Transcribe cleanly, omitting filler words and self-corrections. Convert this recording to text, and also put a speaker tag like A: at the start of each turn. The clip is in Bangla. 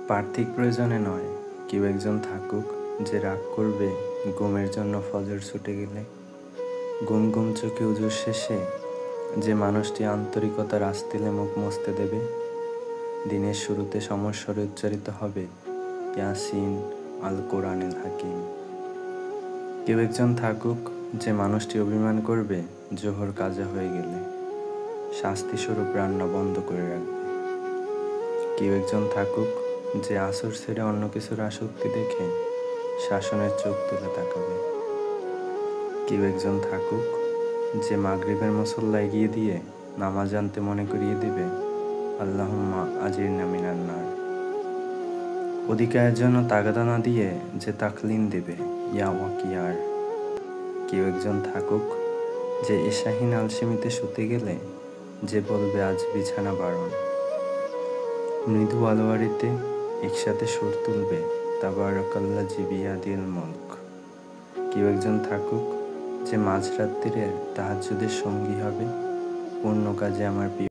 A: পার্থিব প্রয়োজনে নয়, কেউ একজন থাকুক যে রাগ করবে ঘুমের জন্য ফজর ছুটে গেলে। ঘুম ঘুম চোখে উজুর শেষে যে মানুষটি আন্তরিকতার আস্তিলে মুখ মুছতে দেবে। দিনের শুরুতে সমস্বরে উচ্চারিত হবে ইয়াসিন আল কোরআনিল হাকিম। কেউ একজন থাকুক যে মানুষটি অভিমান করবে জোহর কাজা হয়ে গেলে, শাস্তিস্বরূপ রান্না বন্ধ করে রাখবে। কেউ একজন থাকুক যে আসর ছেড়ে অন্য কিছুর আসক্তি দেখে শাসনের চোখ তুলে তাকাবে। কেউ একজন থাকুক যে মাগরিবের মুসল্লা এগিয়ে দিয়ে নামাজ আনতে মনে করিয়ে দিবে আল্লাহুম্মা আজিরনা মিনান নার। অধিকারের জন্য তাগাদা না দিয়ে যে তাকলিন দেবে ইয়া ওয়াকিয়ার। কেউ একজন থাকুক যে এশাহীন আলসেমিতে শুতে গেলে যে বলবে আজ বিছানা বারণ। মৃদু আলোয়ারিতে একসাথে সুর তুলবে তাবারাকাল্লাযী বিয়াদিল মুলক। কেউ একজন থাকুক যে মাঝরাত্রিরের তাহাজ্জুদের সঙ্গী হবে পূর্ণ কাজে আমার প্রিয়